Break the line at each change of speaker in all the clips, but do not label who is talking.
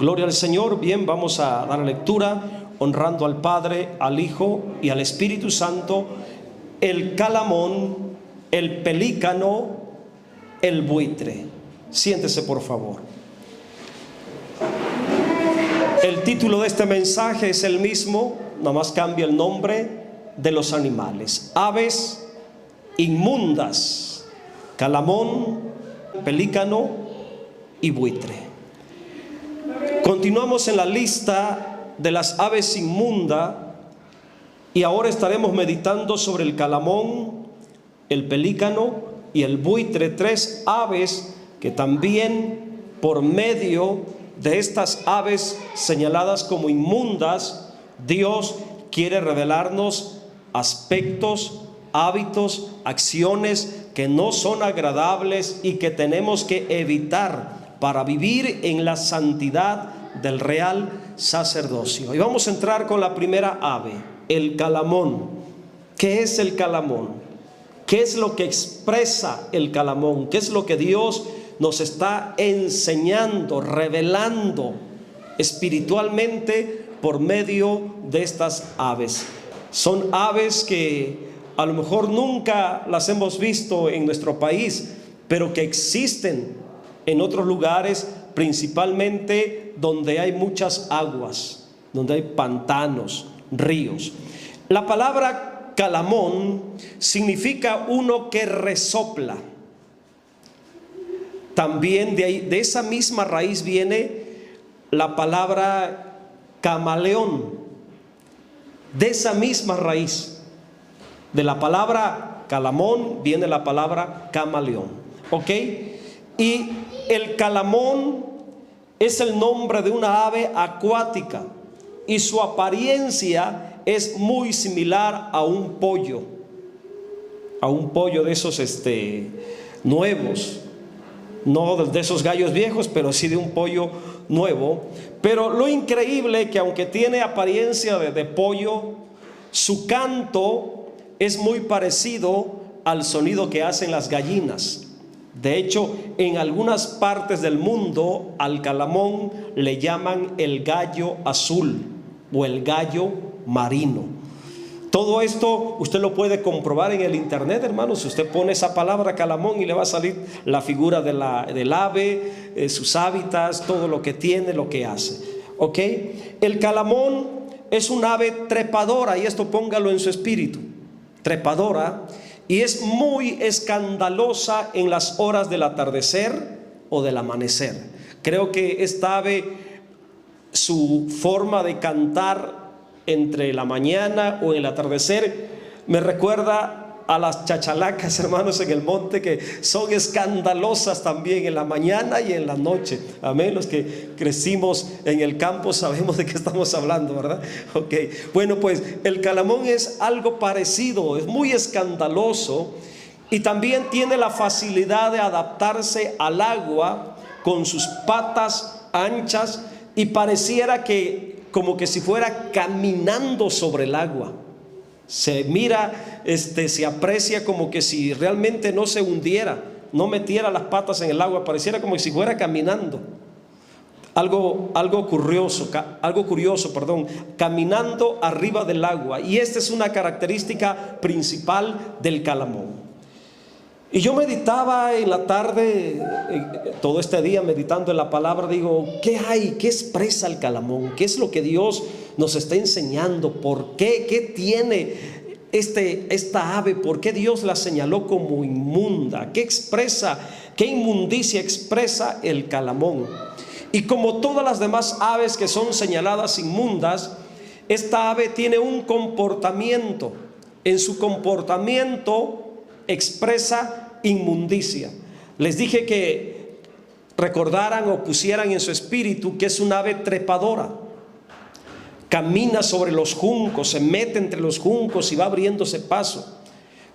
Gloria al Señor. Bien, vamos a dar lectura honrando al Padre, al Hijo y al Espíritu Santo. El calamón, el pelícano, el buitre. Siéntese, por favor. El título de este mensaje es el mismo, nada más cambia el nombre de los animales. Aves inmundas, calamón, pelícano y buitre. Continuamos en la lista de las aves inmundas y ahora estaremos meditando sobre el calamón, el pelícano y el buitre, tres aves que también por medio de estas aves señaladas como inmundas, Dios quiere revelarnos aspectos, hábitos, acciones que no son agradables y que tenemos que evitar para vivir en la santidad del real sacerdocio. Y vamos a entrar con la primera ave, el calamón. ¿Qué es el calamón? ¿Qué es lo que expresa el calamón? ¿Qué es lo que Dios nos está enseñando, revelando espiritualmente por medio de estas aves? Son aves que a lo mejor nunca las hemos visto en nuestro país, pero que existen en otros lugares, principalmente donde hay muchas aguas, donde hay pantanos, ríos. La palabra calamón significa uno que resopla. También de esa misma raíz viene la palabra camaleón. De esa misma raíz, de la palabra calamón, viene la palabra camaleón. ¿Ok? Y el calamón es el nombre de una ave acuática y su apariencia es muy similar a un pollo de esos nuevos, no de esos gallos viejos, pero sí de un pollo nuevo. Pero lo increíble es que aunque tiene apariencia de pollo, su canto es muy parecido al sonido que hacen las gallinas. De hecho, en algunas partes del mundo al calamón le llaman el gallo azul o el gallo marino. Todo esto usted lo puede comprobar en el internet, hermanos. Si usted pone esa palabra calamón y le va a salir la figura del ave, sus hábitats, todo lo que tiene, lo que hace. ¿Ok? El calamón es un ave trepadora, y esto póngalo en su espíritu. Trepadora. Y es muy escandalosa en las horas del atardecer o del amanecer. Creo que esta ave, su forma de cantar entre la mañana o el atardecer, me recuerda a las chachalacas, hermanos, en el monte, que son escandalosas también en la mañana y en la noche. Amén. Los que crecimos en el campo sabemos de qué estamos hablando, ¿verdad? Ok. Bueno, pues el calamón es algo parecido, es muy escandaloso y también tiene la facilidad de adaptarse al agua con sus patas anchas y pareciera que como que si fuera caminando sobre el agua. Se mira, se aprecia como que si realmente no se hundiera, no metiera las patas en el agua, pareciera como si fuera caminando. Algo curioso, caminando arriba del agua. Y esta es una característica principal del calamón. Y yo meditaba en la tarde, todo este día meditando en la palabra, digo, ¿qué hay? ¿Qué expresa el calamón? ¿Qué es lo que Dios nos está enseñando? ¿Por qué? ¿Qué tiene esta ave? ¿Por qué Dios la señaló como inmunda? ¿Qué expresa? ¿Qué inmundicia expresa el calamón? Y como todas las demás aves que son señaladas inmundas, esta ave tiene un comportamiento. En su comportamiento expresa inmundicia. Les dije que recordaran o pusieran en su espíritu que es un ave trepadora. Camina sobre los juncos, se mete entre los juncos y va abriéndose paso.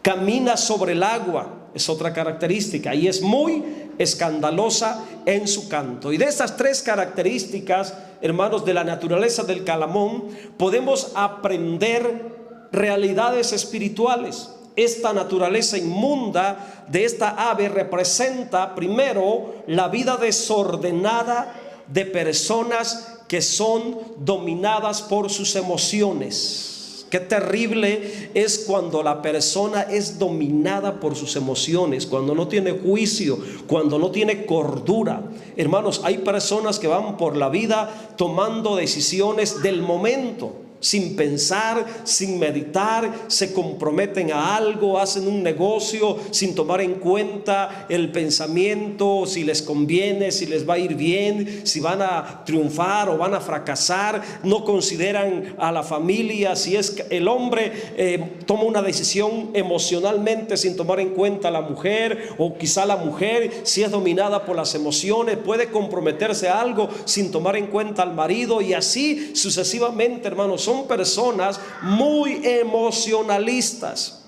Camina sobre el agua, es otra característica, y es muy escandalosa en su canto. Y de estas tres características, hermanos, de la naturaleza del calamón, podemos aprender realidades espirituales. Esta naturaleza inmunda de esta ave representa primero la vida desordenada de personas que son dominadas por sus emociones. Qué terrible es cuando la persona es dominada por sus emociones, cuando no tiene juicio, cuando no tiene cordura. Hermanos, hay personas que van por la vida tomando decisiones del momento, sin pensar, sin meditar, se comprometen a algo, hacen un negocio sin tomar en cuenta el pensamiento, si les conviene, si les va a ir bien, si van a triunfar o van a fracasar. No consideran a la familia. Si es que el hombre toma una decisión emocionalmente sin tomar en cuenta a la mujer, o quizá la mujer, si es dominada por las emociones, puede comprometerse a algo sin tomar en cuenta al marido, y así sucesivamente, hermanos. Son personas muy emocionalistas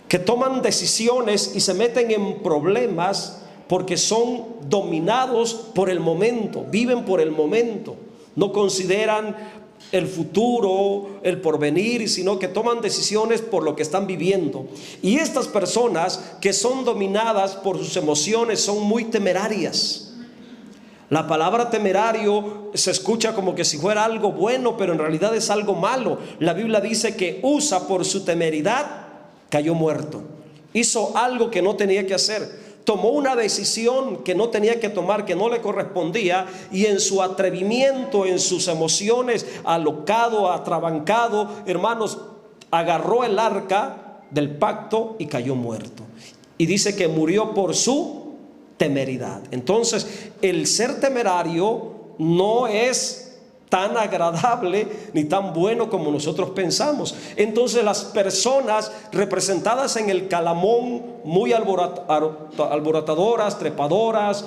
que toman decisiones y se meten en problemas porque son dominados por el momento, viven por el momento, no consideran el futuro, el porvenir, sino que toman decisiones por lo que están viviendo. Y estas personas que son dominadas por sus emociones son muy temerarias. La palabra temerario se escucha como que si fuera algo bueno, pero en realidad es algo malo. La Biblia dice que Usa, por su temeridad, cayó muerto. Hizo algo que no tenía que hacer. Tomó una decisión que no tenía que tomar, que no le correspondía, y en su atrevimiento, en sus emociones, alocado, atrabancado, hermanos, agarró el arca del pacto y cayó muerto. Y dice que murió por su temeridad. Entonces, el ser temerario no es tan agradable ni tan bueno como nosotros pensamos. Entonces, las personas representadas en el Calamón, muy alborotadoras, trepadoras,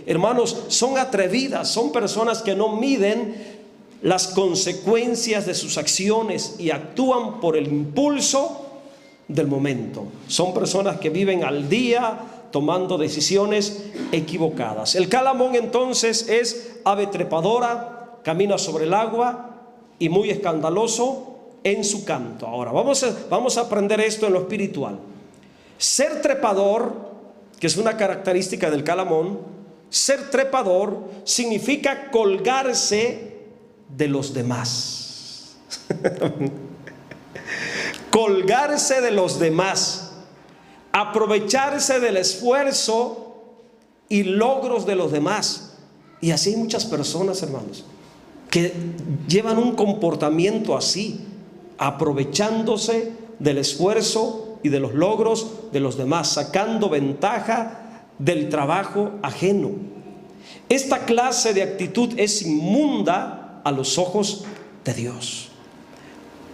hermanos, son atrevidas, son personas que no miden las consecuencias de sus acciones y actúan por el impulso del momento. Son personas que viven al día tomando decisiones equivocadas. El Calamón entonces es ave trepadora, camina sobre el agua y muy escandaloso en su canto. Ahora vamos a aprender esto en lo espiritual. Ser trepador, que es una característica del Calamón, ser trepador significa colgarse de los demás. Colgarse de los demás, aprovecharse del esfuerzo y logros de los demás. Y así hay muchas personas, hermanos, que llevan un comportamiento así, aprovechándose del esfuerzo y de los logros de los demás, sacando ventaja del trabajo ajeno. Esta clase de actitud es inmunda a los ojos de Dios.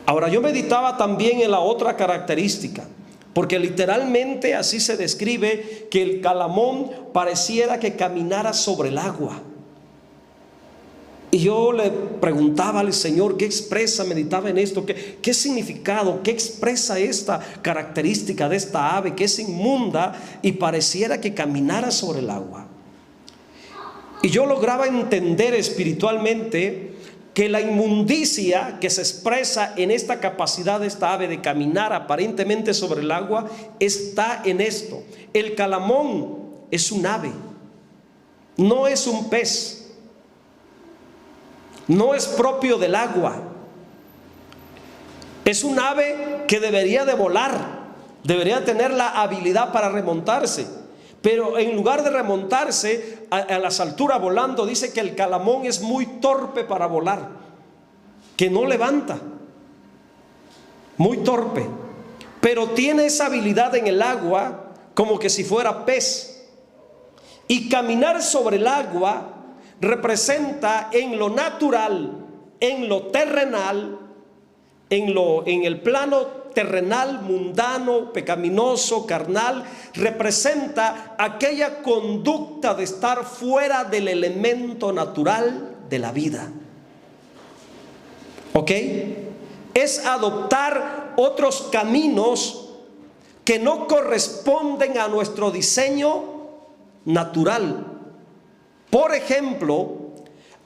Ahora, yo meditaba también en la otra característica, porque literalmente así se describe, que el Calamón pareciera que caminara sobre el agua. Y yo le preguntaba al Señor, ¿qué expresa? Meditaba en esto, ¿qué significado, qué expresa esta característica de esta ave que es inmunda y pareciera que caminara sobre el agua? Y yo lograba entender espiritualmente que la inmundicia que se expresa en esta capacidad de esta ave de caminar aparentemente sobre el agua está en esto. El Calamón es un ave, no es un pez, no es propio del agua. Es un ave que debería de volar, debería tener la habilidad para remontarse, pero en lugar de remontarse a las alturas volando, dice que el Calamón es muy torpe para volar, que no levanta, muy torpe, pero tiene esa habilidad en el agua como que si fuera pez. Y caminar sobre el agua representa en lo natural, en lo terrenal, en el plano terrenal, mundano, pecaminoso, carnal, representa aquella conducta de estar fuera del elemento natural de la vida. ¿Ok? Es adoptar otros caminos que no corresponden a nuestro diseño natural. Por ejemplo,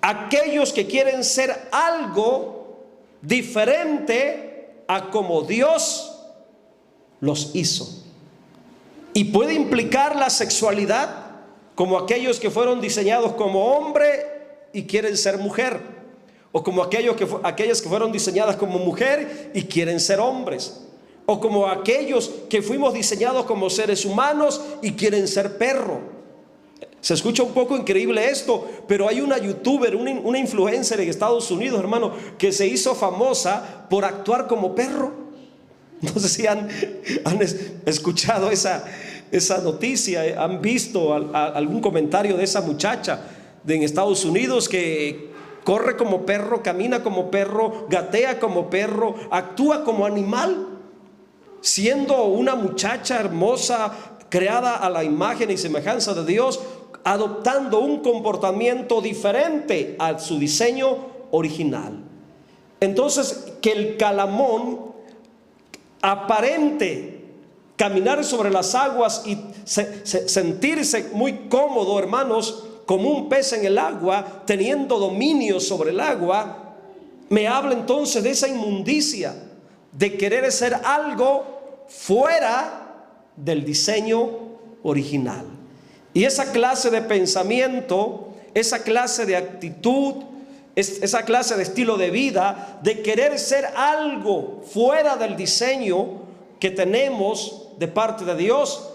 aquellos que quieren ser algo diferente a como Dios los hizo. Y puede implicar la sexualidad como aquellos que fueron diseñados como hombre y quieren ser mujer, o como aquellas que fueron diseñadas como mujer y quieren ser hombres, o como aquellos que fuimos diseñados como seres humanos y quieren ser perro. Se escucha un poco increíble esto, pero hay una youtuber, una influencer en Estados Unidos, hermano, que se hizo famosa por actuar como perro. No sé si han escuchado esa noticia, han visto algún comentario de esa muchacha en Estados Unidos que corre como perro, camina como perro, gatea como perro, actúa como animal, siendo una muchacha hermosa, creada a la imagen y semejanza de Dios, adoptando un comportamiento diferente a su diseño original. Entonces, que el Calamón aparente caminar sobre las aguas y sentirse muy cómodo, hermanos, como un pez en el agua, teniendo dominio sobre el agua, me habla entonces de esa inmundicia, de querer ser algo fuera del diseño original. Y esa clase de pensamiento, esa clase de actitud, esa clase de estilo de vida, de querer ser algo fuera del diseño que tenemos de parte de Dios,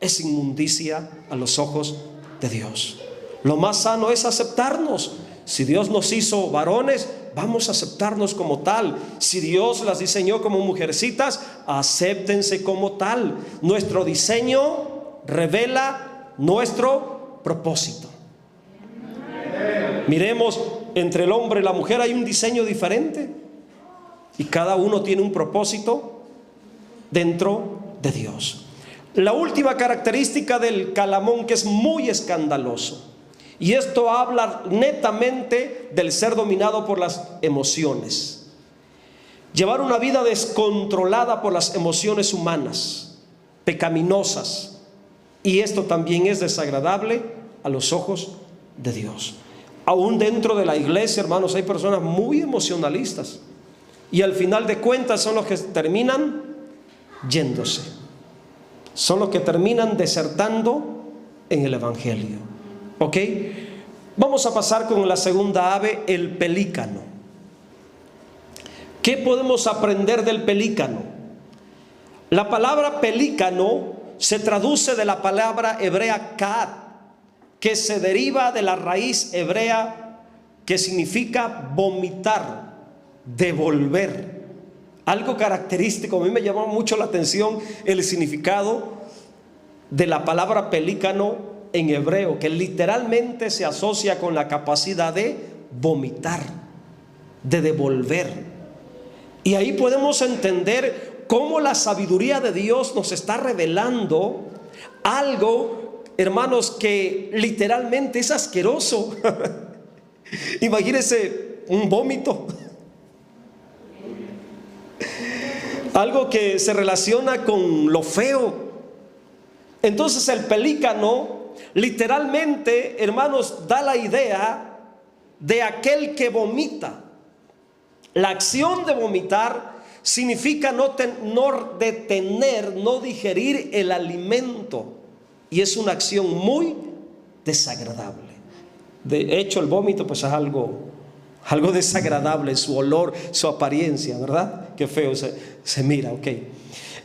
es inmundicia a los ojos de Dios. Lo más sano es aceptarnos. Si Dios nos hizo varones, vamos a aceptarnos como tal. Si Dios las diseñó como mujercitas, acéptense como tal. Nuestro diseño revela nuestro propósito. Miremos, entre el hombre y la mujer hay un diseño diferente y cada uno tiene un propósito dentro de Dios. La última característica del Calamón, que es muy escandaloso, y esto habla netamente del ser dominado por las emociones, llevar una vida descontrolada por las emociones humanas, pecaminosas. Y esto también es desagradable a los ojos de Dios. Aún dentro de la iglesia, hermanos, hay personas muy emocionalistas y al final de cuentas son los que terminan yéndose, son los que terminan desertando en el evangelio. ¿Ok? Vamos a pasar con la segunda ave, el pelícano. ¿Qué podemos aprender del pelícano? La palabra pelícano se traduce de la palabra hebrea ka'at, que se deriva de la raíz hebrea que significa vomitar, devolver. Algo característico, a mí me llamó mucho la atención el significado de la palabra pelícano en hebreo, que literalmente se asocia con la capacidad de vomitar, de devolver. Y ahí podemos entender cómo la sabiduría de Dios nos está revelando algo, hermanos, que literalmente es asqueroso. Imagínense un vómito, algo que se relaciona con lo feo. Entonces el pelícano literalmente, hermanos, da la idea de aquel que vomita. La acción de vomitar significa no detener, no digerir el alimento, y es una acción muy desagradable. De hecho, el vómito pues es algo desagradable, su olor, su apariencia, ¿verdad? Qué feo se mira, ok.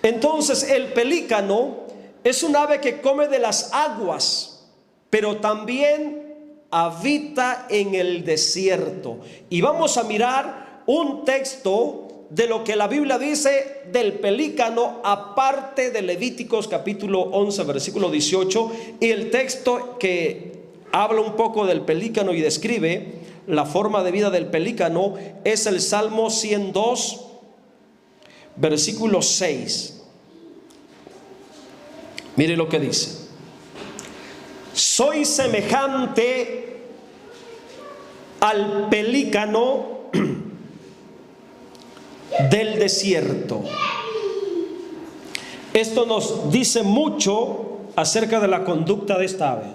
Entonces el pelícano es un ave que come de las aguas, pero también habita en el desierto. Y vamos a mirar un texto de lo que la Biblia dice del pelícano, aparte de Levíticos capítulo 11 versículo 18, y el texto que habla un poco del pelícano y describe la forma de vida del pelícano es el Salmo 102 versículo 6. Mire lo que dice: soy semejante al pelícano del desierto. Esto nos dice mucho acerca de la conducta de esta ave.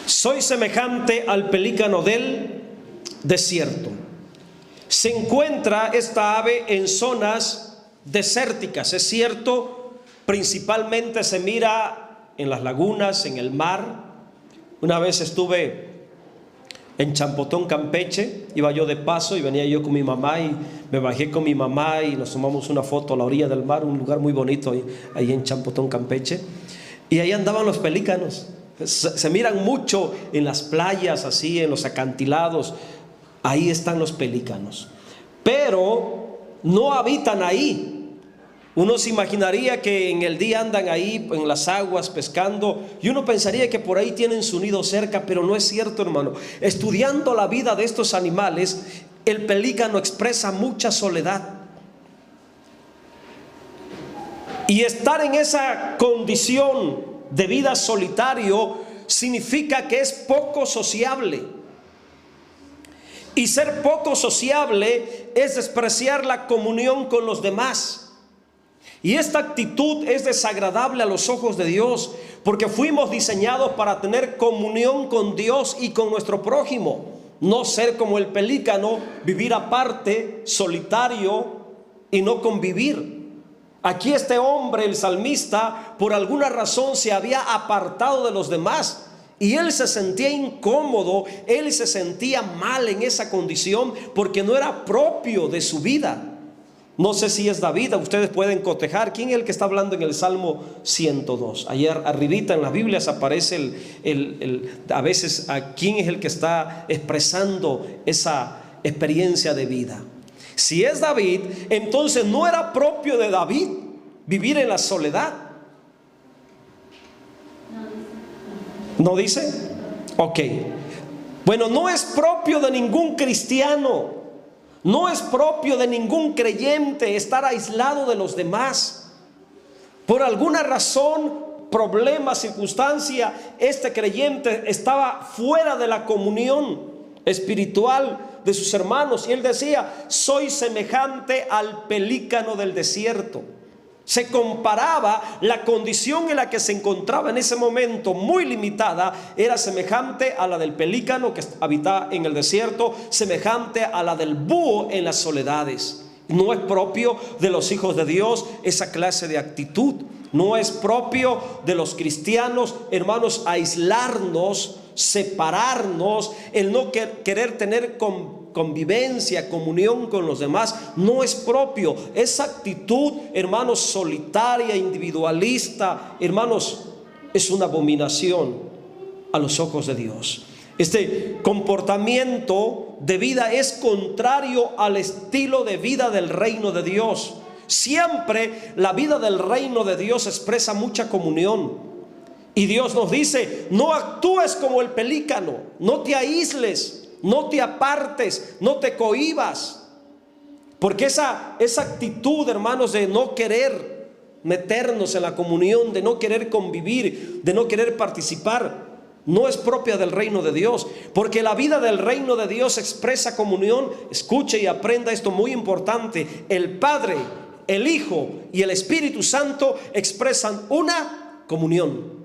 Soy semejante al pelícano del desierto. Se encuentra esta ave en zonas desérticas. Es cierto principalmente se mira en las lagunas, en el mar. Una vez estuve en Champotón, Campeche, iba yo de paso y venía yo con mi mamá y me bajé con mi mamá y nos tomamos una foto a la orilla del mar, un lugar muy bonito ahí en Champotón, Campeche, y ahí andaban los pelícanos. Se miran mucho en las playas, así en los acantilados, ahí están los pelícanos, pero no habitan ahí. Uno se imaginaría que en el día andan ahí en las aguas pescando y uno pensaría que por ahí tienen su nido cerca, pero no es cierto, hermano. Estudiando la vida de estos animales, el pelícano expresa mucha soledad. Y estar en esa condición de vida solitario significa que es poco sociable. Y ser poco sociable es despreciar la comunión con los demás. Y esta actitud es desagradable a los ojos de Dios, porque fuimos diseñados para tener comunión con Dios y con nuestro prójimo, no ser como el pelícano, vivir aparte, solitario y no convivir. Aquí este hombre, el salmista, por alguna razón se había apartado de los demás y él se sentía incómodo, él se sentía mal en esa condición porque no era propio de su vida. No sé si es David, ustedes pueden cotejar. ¿Quién es el que está hablando en el Salmo 102? Ayer arribita en las Biblias aparece a veces a quién es el que está expresando esa experiencia de vida. Si es David, entonces no era propio de David vivir en la soledad. ¿No dice? Ok. Bueno, no es propio de ningún cristiano. No es propio de ningún creyente estar aislado de los demás. Por alguna razón, problema, circunstancia, este creyente estaba fuera de la comunión espiritual de sus hermanos. Y él decía: soy semejante al pelícano del desierto. Se comparaba, la condición en la que se encontraba en ese momento, muy limitada, era semejante a la del pelícano que habitaba en el desierto, semejante a la del búho en las soledades. No es propio de los hijos de Dios esa clase de actitud. No es propio de los cristianos, hermanos, aislarnos, separarnos, el no querer tener convivencia, comunión con los demás. No es propio. Esa actitud, hermanos, solitaria, individualista, hermanos, es una abominación a los ojos de Dios. Este comportamiento de vida es contrario al estilo de vida del reino de Dios. Siempre la vida del reino de Dios expresa mucha comunión. Y Dios nos dice: no actúes como el pelícano, no te aísles, no te apartes, no te cohibas. Porque esa actitud, hermanos, de no querer meternos en la comunión, de no querer convivir, de no querer participar, no es propia del reino de Dios. Porque la vida del reino de Dios expresa comunión. Escuche y aprenda esto muy importante: el Padre, el Hijo y el Espíritu Santo expresan una comunión.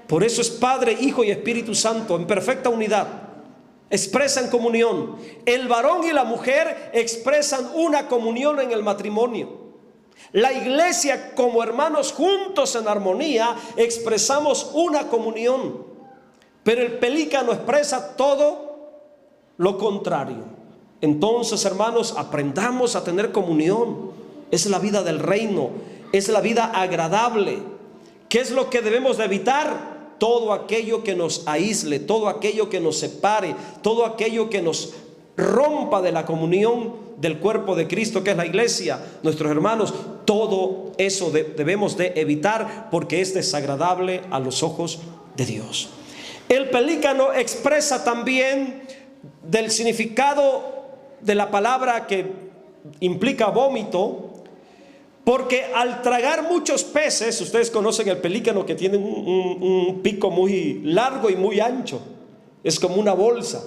Por eso es Padre, Hijo y Espíritu Santo en perfecta unidad. Expresan comunión. El varón y la mujer expresan una comunión en el matrimonio. La iglesia, como hermanos juntos en armonía, expresamos una comunión. Pero el pelícano expresa todo lo contrario. Entonces, hermanos, aprendamos a tener comunión. Es la vida del reino, es la vida agradable. ¿Qué es lo que debemos de evitar? Todo aquello que nos aísle, todo aquello que nos separe, todo aquello que nos rompa de la comunión del cuerpo de Cristo, que es la iglesia, nuestros hermanos. Todo eso debemos de evitar, porque es desagradable a los ojos de Dios. El pelícano expresa también del significado de la palabra que implica vómito, porque al tragar muchos peces, ustedes conocen el pelícano que tiene un pico muy largo y muy ancho, es como una bolsa.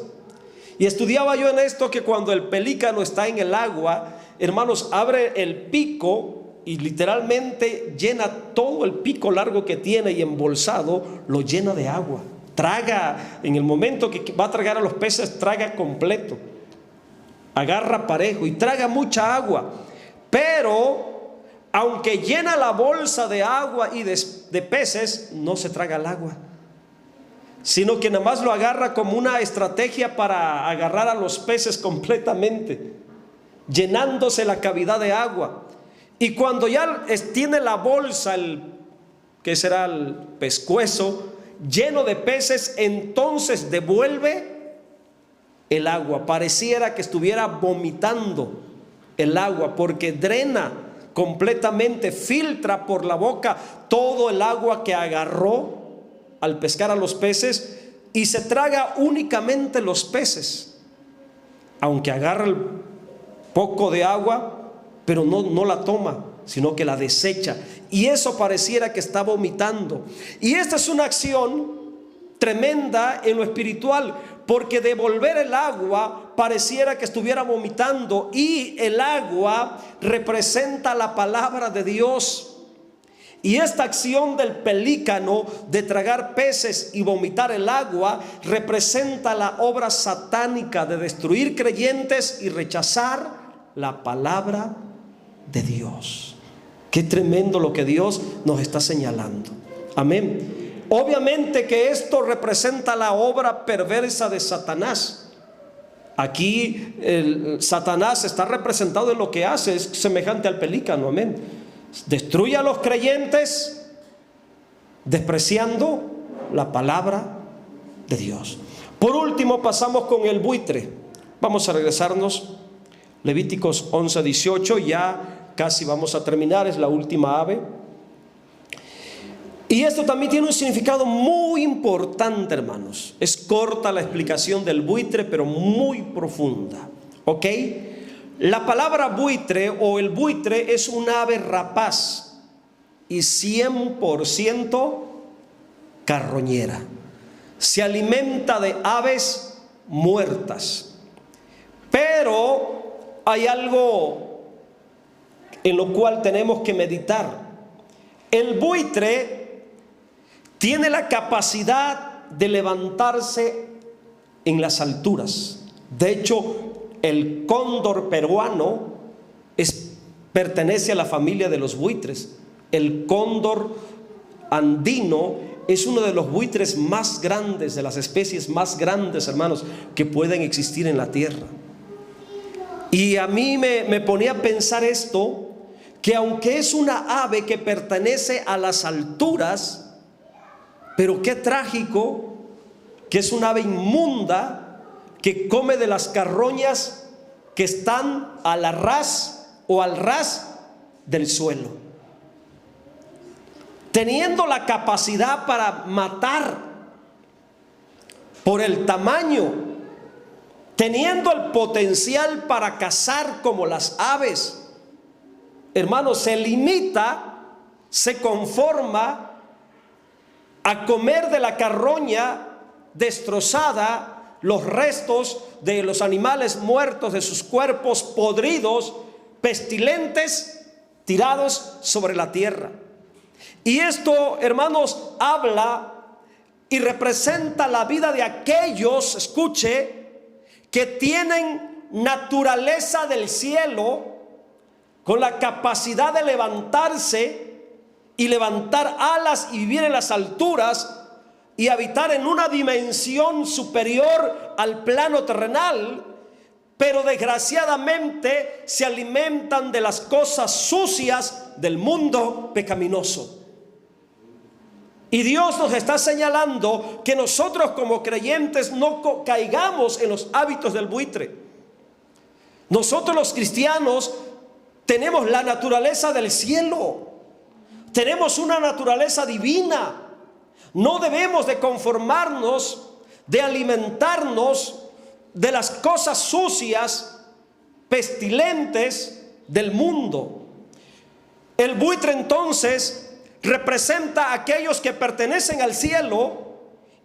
Y estudiaba yo en esto que cuando el pelícano está en el agua, hermanos, abre el pico y literalmente llena todo el pico largo que tiene, y embolsado lo llena de agua. Traga, en el momento que va a tragar a los peces, traga completo, agarra parejo y traga mucha agua. Pero aunque llena la bolsa de agua y de peces, no se traga el agua, sino que nada más lo agarra como una estrategia para agarrar a los peces completamente, llenándose la cavidad de agua. Y cuando ya tiene la bolsa, que será el pescuezo, lleno de peces, entonces devuelve el agua. Pareciera que estuviera vomitando el agua, porque drena completamente, filtra por la boca todo el agua que agarró al pescar a los peces, y se traga únicamente los peces, aunque agarra el poco de agua, pero no la toma, sino que la desecha, y eso pareciera que está vomitando. Y esta es una acción tremenda en lo espiritual, porque devolver el agua pareciera que estuviera vomitando, y el agua representa la palabra de Dios. Y esta acción del pelícano de tragar peces y vomitar el agua representa la obra satánica de destruir creyentes y rechazar la palabra de Dios. Qué tremendo lo que Dios nos está señalando. Amén. Obviamente que esto representa la obra perversa de Satanás. Aquí Satanás está representado en lo que hace, es semejante al pelícano. Amén. Destruye a los creyentes despreciando la palabra de Dios. Por último, pasamos con el buitre. Vamos a regresarnos. Levíticos 11:18, ya casi vamos a terminar, es la última ave. Y esto también tiene un significado muy importante, hermanos. Es corta la explicación del buitre, pero muy profunda. ¿Ok? La palabra buitre o el buitre es un ave rapaz y 100% carroñera. Se alimenta de aves muertas. Pero hay algo en lo cual tenemos que meditar. El buitre tiene la capacidad de levantarse en las alturas. De hecho, el cóndor peruano pertenece a la familia de los buitres. El cóndor andino es uno de los buitres más grandes, de las especies más grandes, hermanos, que pueden existir en la tierra. Y a mí me ponía a pensar esto, que aunque es una ave que pertenece a las alturas, pero qué trágico que es una ave inmunda que come de las carroñas que están a la ras o al ras del suelo, teniendo la capacidad para matar por el tamaño, teniendo el potencial para cazar como las aves. Hermanos, se limita, se conforma a comer de la carroña destrozada, los restos de los animales muertos, de sus cuerpos podridos, pestilentes, tirados sobre la tierra. Y esto, hermanos, habla y representa la vida de aquellos, escuche, que tienen naturaleza del cielo, con la capacidad de levantarse y levantar alas y vivir en las alturas y habitar en una dimensión superior al plano terrenal, pero desgraciadamente se alimentan de las cosas sucias del mundo pecaminoso. Y Dios nos está señalando que nosotros como creyentes no caigamos en los hábitos del buitre. Nosotros los cristianos tenemos la naturaleza del cielo, tenemos una naturaleza divina. No debemos de conformarnos, de alimentarnos de las cosas sucias, pestilentes del mundo. El buitre entonces representa a aquellos que pertenecen al cielo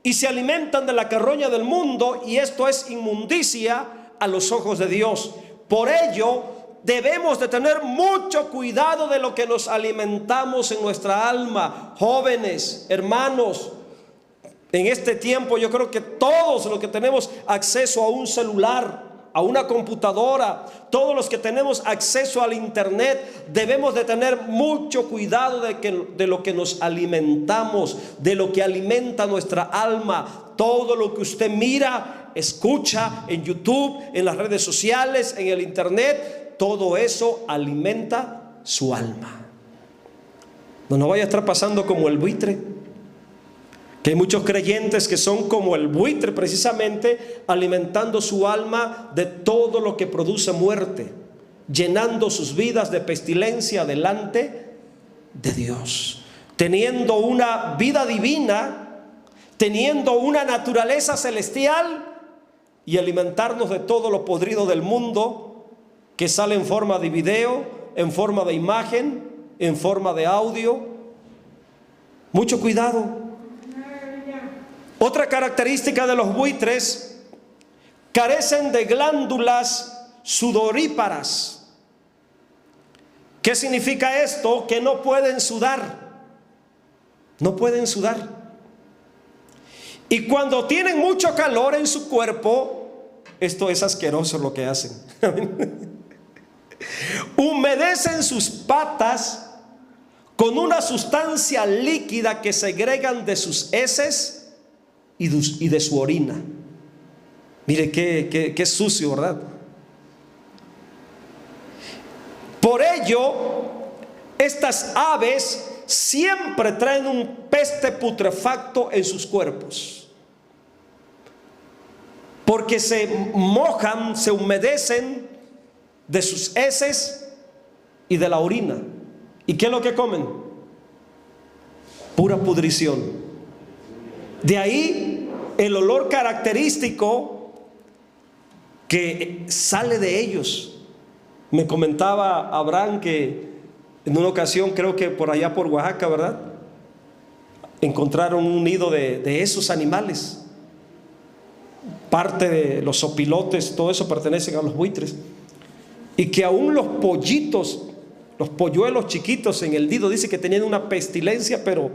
y se alimentan de la carroña del mundo, y esto es inmundicia a los ojos de Dios. Por ello debemos de tener mucho cuidado de lo que nos alimentamos en nuestra alma. Jóvenes, hermanos, en este tiempo yo creo que todos los que tenemos acceso a un celular, a una computadora, todos los que tenemos acceso al internet, debemos de tener mucho cuidado de lo que nos alimentamos, de lo que alimenta nuestra alma. Todo lo que usted mira, escucha en YouTube, en las redes sociales, en el internet, todo eso alimenta su alma. No vaya a estar pasando como el buitre, que hay muchos creyentes que son como el buitre, precisamente alimentando su alma de todo lo que produce muerte, llenando sus vidas de pestilencia delante de Dios, teniendo una vida divina, teniendo una naturaleza celestial, y alimentarnos de todo lo podrido del mundo que sale en forma de video, en forma de imagen, en forma de audio. Mucho cuidado. Otra característica de los buitres: carecen de glándulas sudoríparas. ¿Qué significa esto? Que no pueden sudar. No pueden sudar. Y cuando tienen mucho calor en su cuerpo, esto es asqueroso lo que hacen. Humedecen sus patas con una sustancia líquida que segregan de sus heces y de su orina. Mire qué sucio, ¿verdad? Por ello, estas aves siempre traen un peste putrefacto en sus cuerpos, porque se mojan, se humedecen de sus heces y de la orina. ¿Y qué es lo que comen? Pura pudrición. De ahí el olor característico que sale de ellos. Me comentaba Abraham que en una ocasión, creo que por allá por Oaxaca, ¿verdad?, encontraron un nido de esos animales. Parte de los opilotes, todo eso pertenecen a los buitres. Y que aún los pollitos, los polluelos chiquitos en el nido, dice que tenían una pestilencia pero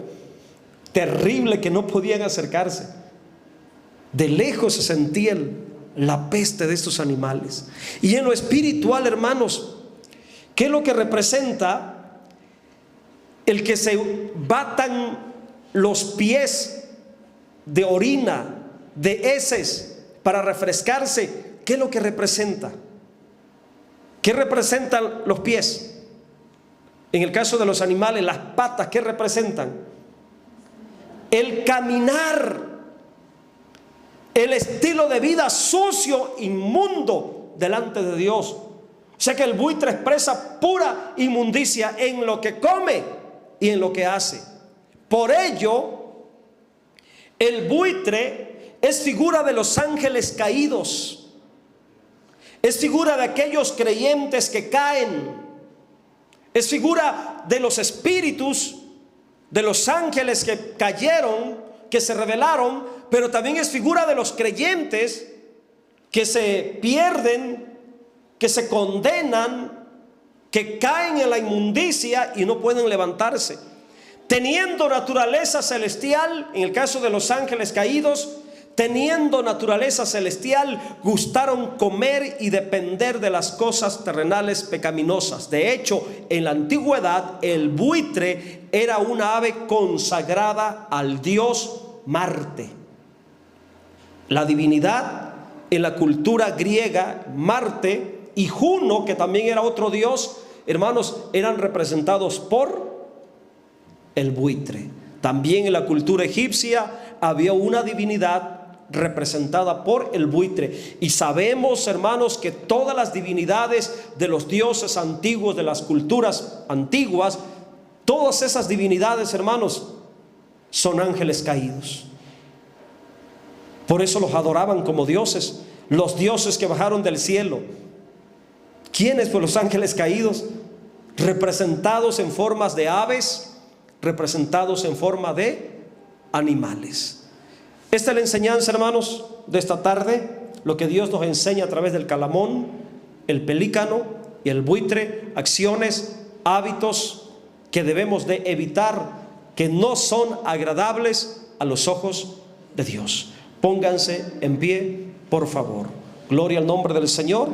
terrible, que no podían acercarse. De lejos se sentía la peste de estos animales. Y en lo espiritual, hermanos, ¿qué es lo que representa el que se batan los pies de orina, de heces, para refrescarse? ¿Qué es lo que representa? ¿Qué representan los pies? En el caso de los animales, las patas, ¿qué representan? El caminar, el estilo de vida sucio, inmundo delante de Dios. O sea que el buitre expresa pura inmundicia en lo que come y en lo que hace. Por ello, el buitre es figura de los ángeles caídos, es figura de aquellos creyentes que caen, es figura de los espíritus, de los ángeles que cayeron, que se rebelaron, pero también es figura de los creyentes que se pierden, que se condenan, que caen en la inmundicia y no pueden levantarse. Teniendo naturaleza celestial, en el caso de los ángeles caídos, teniendo naturaleza celestial, gustaron comer y depender de las cosas terrenales pecaminosas. De hecho, en la antigüedad, el buitre era una ave consagrada al dios Marte. La divinidad en la cultura griega, Marte y Juno, que también era otro dios, hermanos, eran representados por el buitre. También en la cultura egipcia había una divinidad representada por el buitre. Y sabemos, hermanos, que todas las divinidades de los dioses antiguos, de las culturas antiguas, todas esas divinidades, hermanos, son ángeles caídos. Por eso los adoraban como dioses, los dioses que bajaron del cielo. ¿Quiénes? Pues los ángeles caídos, representados en formas de aves, representados en forma de animales. Esta es la enseñanza, hermanos, de esta tarde, lo que Dios nos enseña a través del calamón, el pelícano y el buitre, acciones, hábitos que debemos de evitar, que no son agradables a los ojos de Dios. Pónganse en pie, por favor. Gloria al nombre del Señor.